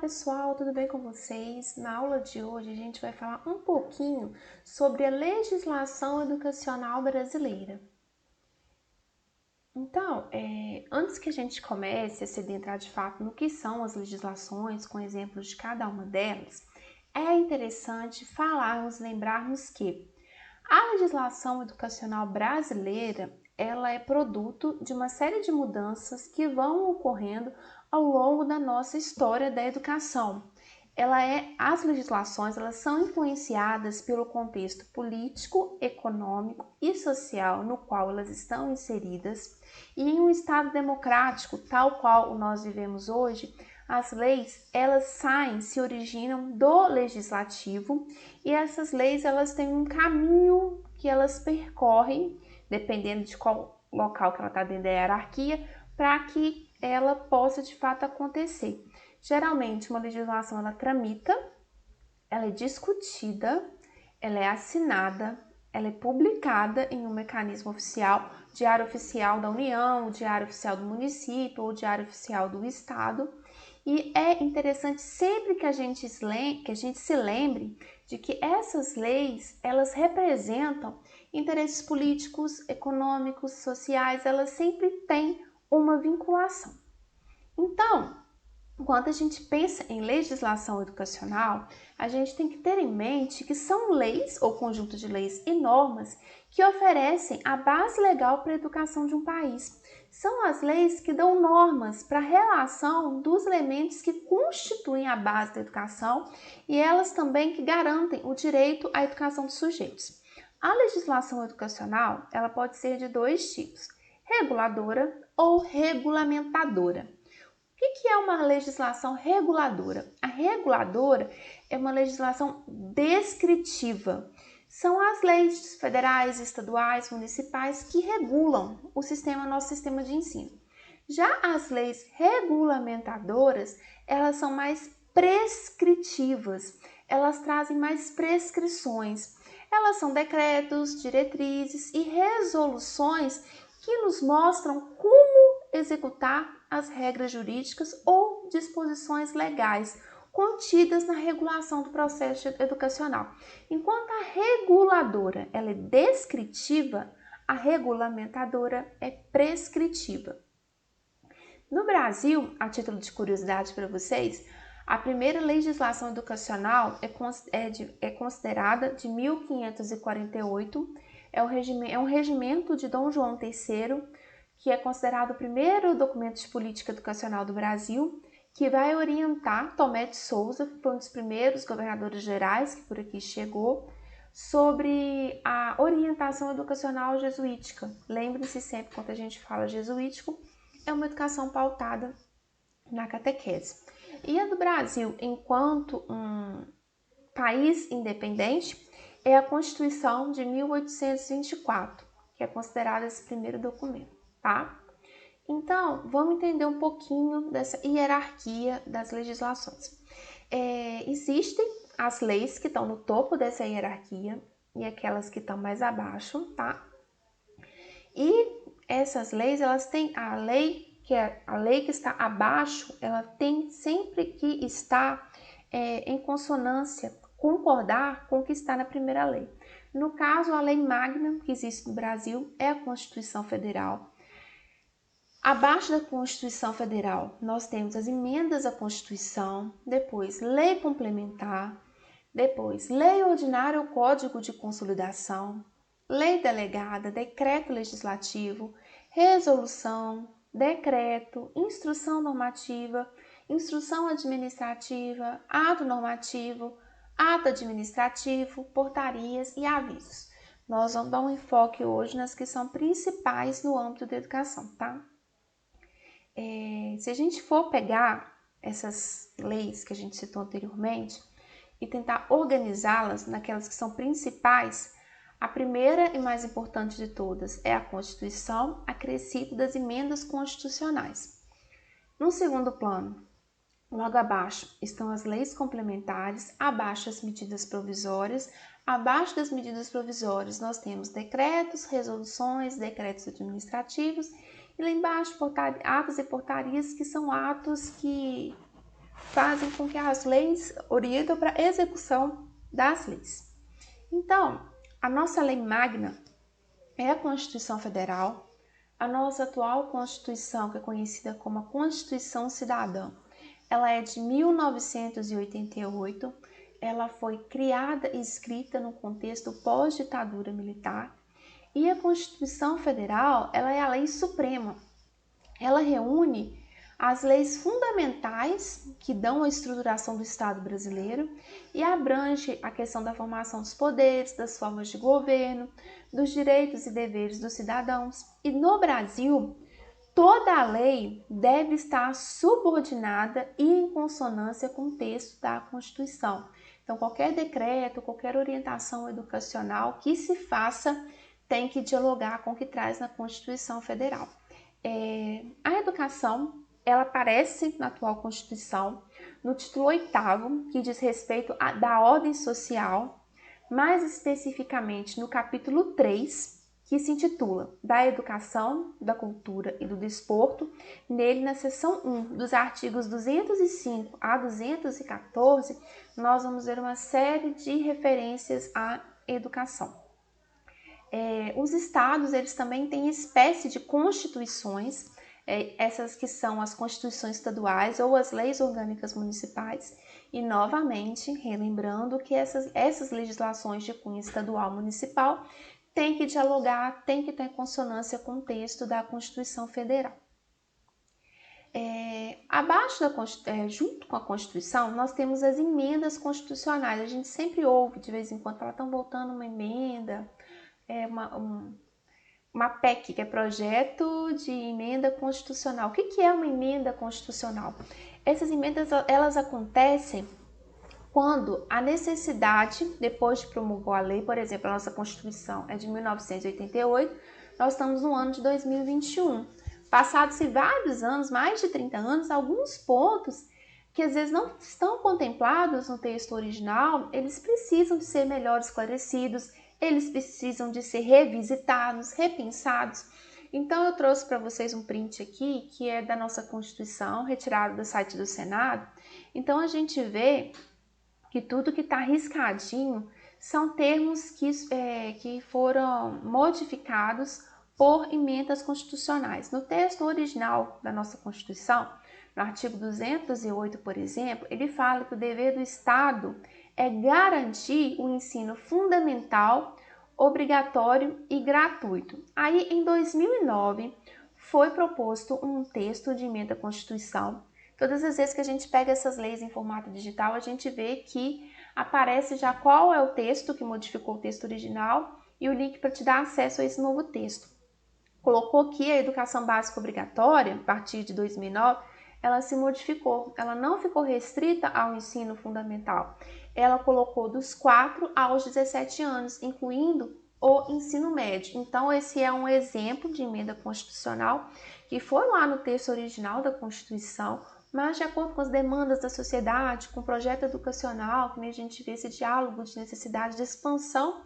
pessoal, tudo bem com vocês? Na aula de hoje a gente vai falar um pouquinho sobre a legislação educacional brasileira. Então, antes que a gente comece a se adentrar de fato no que são as legislações, com exemplos de cada uma delas, é interessante falarmos, lembrarmos que a legislação educacional brasileira, ela é produto de uma série de mudanças que vão ocorrendo ao longo da nossa história da educação. As legislações, elas são influenciadas pelo contexto político, econômico e social no qual elas estão inseridas, e em um estado democrático, tal qual nós vivemos hoje, as leis, elas se originam do legislativo, e essas leis, elas têm um caminho que elas percorrem, dependendo de qual local que ela está dentro da hierarquia, para que ela possa de fato acontecer. Geralmente, uma legislação ela tramita, ela é discutida, ela é assinada, ela é publicada em um mecanismo oficial, Diário Oficial da União, Diário Oficial do Município ou Diário Oficial do Estado. E é interessante sempre que a gente se lembre de que essas leis, elas representam interesses políticos, econômicos, sociais, elas sempre têm uma vinculação. Então, quando a gente pensa em legislação educacional, a gente tem que ter em mente que são leis ou conjunto de leis e normas que oferecem a base legal para a educação de um país. São as leis que dão normas para a relação dos elementos que constituem a base da educação e elas também que garantem o direito à educação dos sujeitos. A legislação educacional, ela pode ser de dois tipos: reguladora ou regulamentadora. O que é uma legislação reguladora? A reguladora é uma legislação descritiva. São as leis federais, estaduais, municipais que regulam nosso sistema de ensino. Já as leis regulamentadoras, elas são mais prescritivas, elas trazem mais prescrições. Elas são decretos, diretrizes e resoluções que nos mostram como executar as regras jurídicas ou disposições legais contidas na regulação do processo educacional. Enquanto a reguladora ela é descritiva, a regulamentadora é prescritiva. No Brasil, a título de curiosidade para vocês, a primeira legislação educacional é considerada de 1548, é um regimento de Dom João III, que é considerado o primeiro documento de política educacional do Brasil, que vai orientar Tomé de Souza, que foi um dos primeiros governadores gerais que por aqui chegou, sobre a orientação educacional jesuítica. Lembre-se sempre, quando a gente fala jesuítico, é uma educação pautada na catequese. E a do Brasil, enquanto um país independente, é a Constituição de 1824, que é considerada esse primeiro documento, tá? Então, vamos entender um pouquinho dessa hierarquia das legislações. Existem as leis que estão no topo dessa hierarquia e aquelas que estão mais abaixo, tá? E essas leis, elas têm a lei que está abaixo, ela tem sempre que estar em consonância, concordar com o que está na primeira lei. No caso, a lei magna que existe no Brasil é a Constituição Federal. Abaixo da Constituição Federal, nós temos as emendas à Constituição, depois lei complementar, depois lei ordinária ou Código de Consolidação, lei delegada, decreto legislativo, resolução, decreto, instrução normativa, instrução administrativa, ato normativo, ato administrativo, portarias e avisos. Nós vamos dar um enfoque hoje nas que são principais no âmbito da educação, tá? Se a gente for pegar essas leis que a gente citou anteriormente e tentar organizá-las naquelas que são principais, a primeira e mais importante de todas é a Constituição, acrescido das emendas constitucionais. No segundo plano, logo abaixo, estão as leis complementares, abaixo as medidas provisórias. Abaixo das medidas provisórias, nós temos decretos, resoluções, decretos administrativos, e lá embaixo, atos e portarias, que são atos que fazem com que as leis orientam para a execução das leis. Então, a nossa lei magna é a Constituição Federal. A nossa atual Constituição, que é conhecida como a Constituição Cidadã, ela é de 1988. Ela foi criada e escrita no contexto pós-ditadura militar. E a Constituição Federal, ela é a lei suprema. Ela reúne as leis fundamentais que dão a estruturação do Estado brasileiro e abrange a questão da formação dos poderes, das formas de governo, dos direitos e deveres dos cidadãos. E no Brasil, toda a lei deve estar subordinada e em consonância com o texto da Constituição. Então, qualquer decreto, qualquer orientação educacional que se faça tem que dialogar com o que traz na Constituição Federal. A educação, ela aparece na atual Constituição, no título 8º, que diz respeito da ordem social, mais especificamente no capítulo 3, que se intitula Da Educação, da Cultura e do Desporto. Nele, na seção 1, dos artigos 205 a 214, nós vamos ver uma série de referências à educação. Os estados, eles também têm espécie de constituições, essas que são as constituições estaduais ou as leis orgânicas municipais, e novamente, relembrando que essas legislações de cunho estadual municipal têm que dialogar, têm que estar em consonância com o texto da Constituição Federal. Junto com a Constituição, nós temos as emendas constitucionais. A gente sempre ouve, de vez em quando, ela está voltando uma emenda, uma PEC, que é Projeto de Emenda Constitucional. O que é uma emenda constitucional? Essas emendas, elas acontecem quando a necessidade, depois de promulgar a lei, por exemplo, a nossa Constituição é de 1988, nós estamos no ano de 2021. Passados-se vários anos, mais de 30 anos, alguns pontos que às vezes não estão contemplados no texto original, eles precisam de ser melhor esclarecidos, eles precisam de ser revisitados, repensados. Então eu trouxe para vocês um print aqui, que é da nossa Constituição, retirado do site do Senado. Então a gente vê que tudo que está riscadinho são termos que foram modificados por emendas constitucionais. No texto original da nossa Constituição, no artigo 208, por exemplo, ele fala que o dever do Estado é garantir o ensino fundamental, obrigatório e gratuito. Aí, em 2009, foi proposto um texto de emenda à Constituição. Todas as vezes que a gente pega essas leis em formato digital, a gente vê que aparece já qual é o texto que modificou o texto original e o link para te dar acesso a esse novo texto. Colocou que a educação básica obrigatória, a partir de 2009, ela se modificou. Ela não ficou restrita ao ensino fundamental. Ela colocou dos 4 aos 17 anos, incluindo o ensino médio. Então, esse é um exemplo de emenda constitucional que foi lá no texto original da Constituição, mas de acordo com as demandas da sociedade, com o projeto educacional, que a gente vê esse diálogo de necessidade de expansão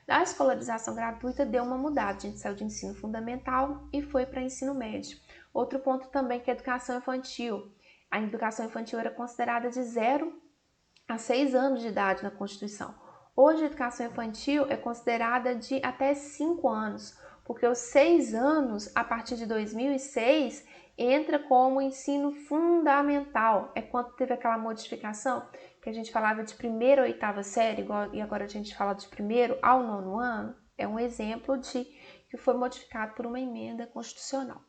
da escolarização gratuita, deu uma mudada. A gente saiu de ensino fundamental e foi para ensino médio. Outro ponto também que é a educação infantil. A educação infantil era considerada de 0 a 6 anos de idade na Constituição. Hoje a educação infantil é considerada de até 5 anos, porque os 6 anos, a partir de 2006, entra como ensino fundamental. É quando teve aquela modificação que a gente falava de 1ª a 8ª série, e agora a gente fala de 1º ao 9º ano. É um exemplo de que foi modificado por uma emenda constitucional.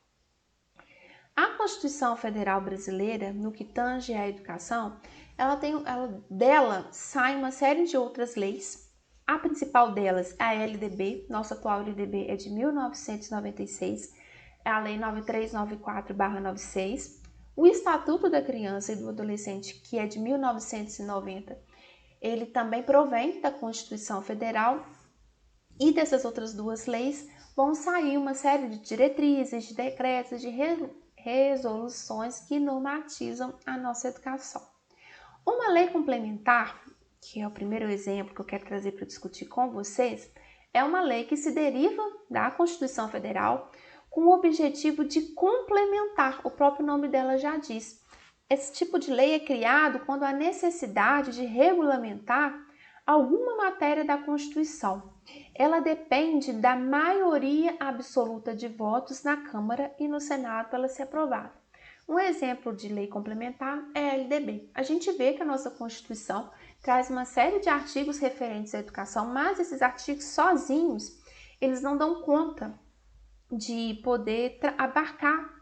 A Constituição Federal Brasileira, no que tange à educação, dela sai uma série de outras leis. A principal delas é a LDB, nossa atual LDB é de 1996, é a Lei 9394/96. O Estatuto da Criança e do Adolescente, que é de 1990, ele também provém da Constituição Federal, e dessas outras duas leis vão sair uma série de diretrizes, de decretos, de resoluções que normatizam a nossa educação. Uma lei complementar, que é o primeiro exemplo que eu quero trazer para discutir com vocês, é uma lei que se deriva da Constituição Federal com o objetivo de complementar, o próprio nome dela já diz, Esse tipo de lei é criado quando há necessidade de regulamentar alguma matéria da Constituição. Ela depende da maioria absoluta de votos na Câmara e no Senado para ela ser aprovada. Um exemplo de lei complementar é a LDB. A gente vê que a nossa Constituição traz uma série de artigos referentes à educação, mas esses artigos sozinhos, eles não dão conta de poder abarcar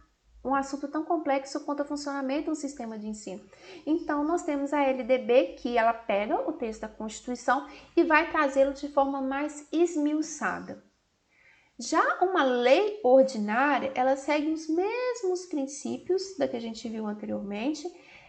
um assunto tão complexo quanto o funcionamento do sistema de ensino. Então, nós temos a LDB, que ela pega o texto da Constituição e vai trazê-lo de forma mais esmiuçada. Já uma lei ordinária, ela segue os mesmos princípios da que a gente viu anteriormente,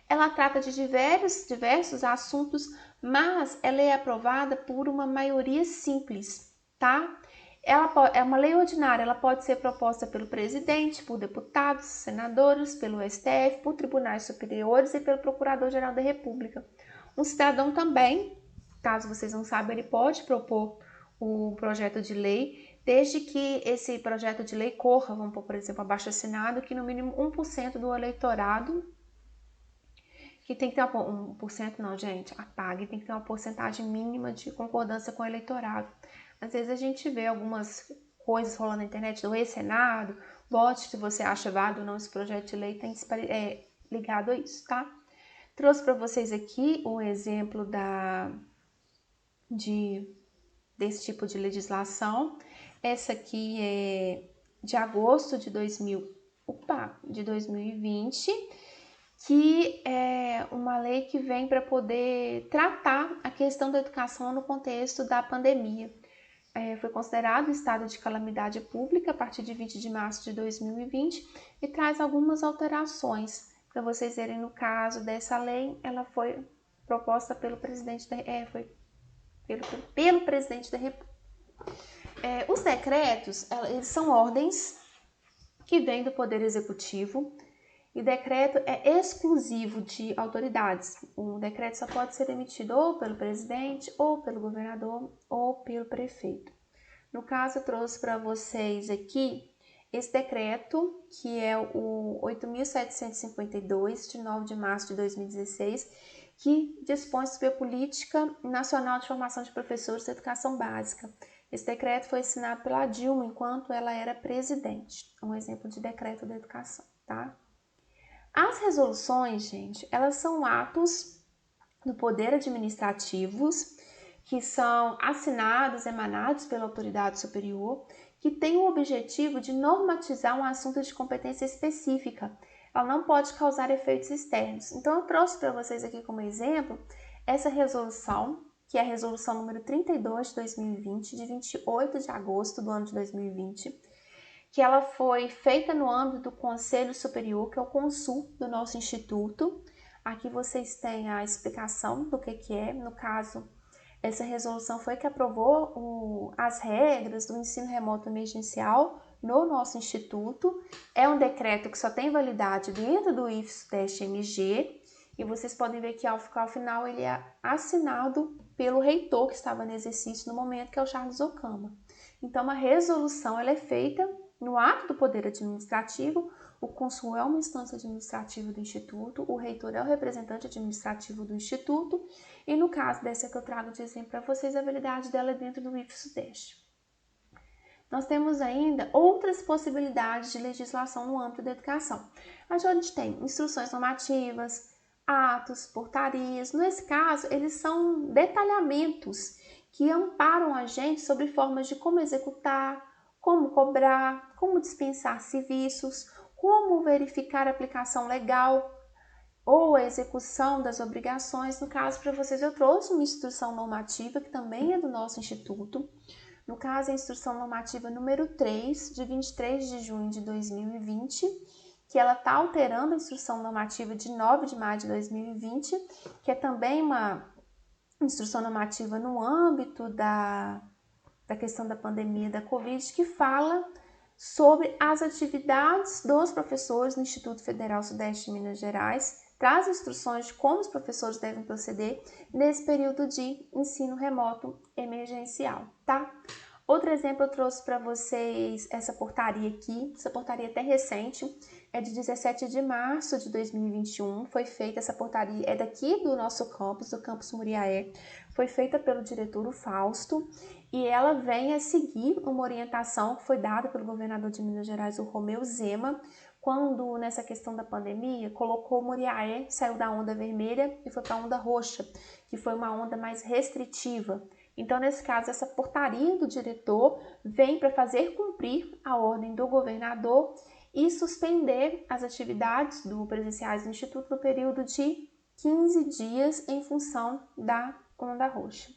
ela trata de diversos assuntos, mas ela é aprovada por uma maioria simples, tá? Ela é uma lei ordinária, ela pode ser proposta pelo presidente, por deputados, senadores, pelo STF, por tribunais superiores e pelo Procurador-Geral da República. Um cidadão também, caso vocês não saibam, ele pode propor o projeto de lei, desde que esse projeto de lei corra, vamos pôr, por exemplo, abaixo-assinado, que no mínimo 1% do eleitorado, que tem que ter 1%, não, gente, apague, tem que ter uma porcentagem mínima de concordância com o eleitorado. Às vezes a gente vê algumas coisas rolando na internet do ex-Senado, vote se você acha válido ou não esse projeto de lei, tem ligado a isso, tá? Trouxe para vocês aqui um exemplo desse tipo de legislação. Essa aqui é de agosto de 2020, que é uma lei que vem para poder tratar a questão da educação no contexto da pandemia. Foi considerado estado de calamidade pública a partir de 20 de março de 2020 e traz algumas alterações. Para vocês verem, no caso dessa lei, ela foi proposta pelo presidente pelo presidente da República. Os decretos, eles são ordens que vêm do Poder Executivo, e decreto é exclusivo de autoridades. O decreto só pode ser emitido ou pelo presidente, ou pelo governador, ou pelo prefeito. No caso, eu trouxe para vocês aqui esse decreto, que é o 8.752, de 9 de março de 2016, que dispõe sobre a Política Nacional de Formação de Professores de Educação Básica. Esse decreto foi assinado pela Dilma enquanto ela era presidente. Um exemplo de decreto da educação, tá? As resoluções, gente, elas são atos do poder administrativos que são assinados, emanados pela autoridade superior, que tem o objetivo de normatizar um assunto de competência específica. Ela não pode causar efeitos externos. Então, eu trouxe para vocês aqui como exemplo essa resolução, que é a resolução número 32 de 2020, de 28 de agosto do ano de 2020, que ela foi feita no âmbito do Conselho Superior, que é o CONSUL do nosso instituto. Aqui vocês têm a explicação do que é. No caso, essa resolução foi que aprovou as regras do ensino remoto emergencial no nosso instituto. É um decreto que só tem validade dentro do IFSU-MG, e vocês podem ver que ao final ele é assinado pelo reitor que estava no exercício no momento, que é o Charles Ocama. Então, a resolução ela é feita no ato do poder administrativo. O cônsul é uma instância administrativa do Instituto, o reitor é o representante administrativo do Instituto, e no caso dessa que eu trago de exemplo para vocês, a validade dela é dentro do IFSU-Sudeste. Nós temos ainda outras possibilidades de legislação no âmbito da educação. A gente tem instruções normativas, atos, portarias. Nesse caso, eles são detalhamentos que amparam a gente sobre formas de como executar, como cobrar, como dispensar serviços, como verificar a aplicação legal ou a execução das obrigações. No caso, para vocês, eu trouxe uma instrução normativa que também é do nosso instituto. No caso, a instrução normativa número 3, de 23 de junho de 2020, que ela está alterando a instrução normativa de 9 de maio de 2020, que é também uma instrução normativa no âmbito da questão da pandemia da Covid, que fala sobre as atividades dos professores no Instituto Federal Sudeste de Minas Gerais, traz instruções de como os professores devem proceder nesse período de ensino remoto emergencial, tá? Outro exemplo eu trouxe para vocês essa portaria aqui, essa portaria até recente, é de 17 de março de 2021, foi feita essa portaria, é daqui do nosso campus, do campus Muriaé, foi feita pelo diretor Fausto, e ela vem a seguir uma orientação que foi dada pelo governador de Minas Gerais, o Romeu Zema, quando, nessa questão da pandemia, colocou Muriaé, saiu da onda vermelha e foi para a onda roxa, que foi uma onda mais restritiva. Então, nesse caso, essa portaria do diretor vem para fazer cumprir a ordem do governador e suspender as atividades presenciais do Instituto no período de 15 dias em função da onda roxa.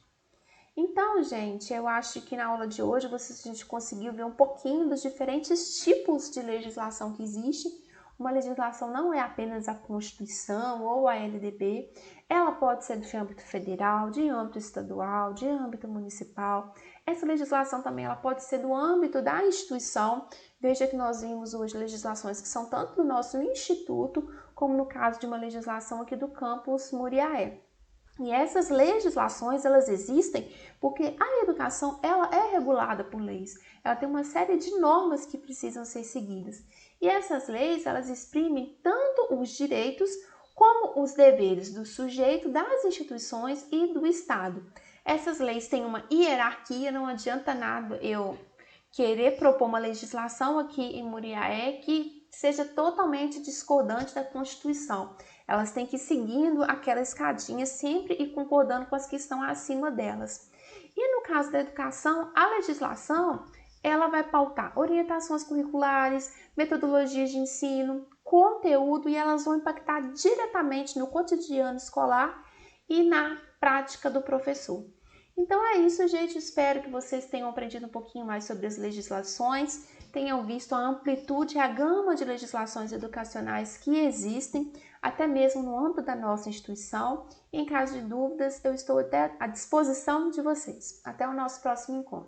Então, gente, eu acho que na aula de hoje a gente conseguiu ver um pouquinho dos diferentes tipos de legislação que existe. Uma legislação não é apenas a Constituição ou a LDB, ela pode ser de âmbito federal, de âmbito estadual, de âmbito municipal. Essa legislação também ela pode ser do âmbito da instituição. Veja que nós vimos hoje legislações que são tanto do nosso instituto, como no caso de uma legislação aqui do campus Muriaé. E essas legislações, elas existem porque a educação, ela é regulada por leis. Ela tem uma série de normas que precisam ser seguidas. E essas leis, elas exprimem tanto os direitos como os deveres do sujeito, das instituições e do Estado. Essas leis têm uma hierarquia, não adianta nada eu querer propor uma legislação aqui em Muriaé que seja totalmente discordante da Constituição. Elas têm que ir seguindo aquela escadinha sempre e concordando com as que estão acima delas. E no caso da educação, a legislação ela vai pautar orientações curriculares, metodologias de ensino, conteúdo e elas vão impactar diretamente no cotidiano escolar e na prática do professor. Então é isso, gente. Espero que vocês tenham aprendido um pouquinho mais sobre as legislações, tenham visto a amplitude e a gama de legislações educacionais que existem, até mesmo no âmbito da nossa instituição. Em caso de dúvidas, eu estou até à disposição de vocês. Até o nosso próximo encontro.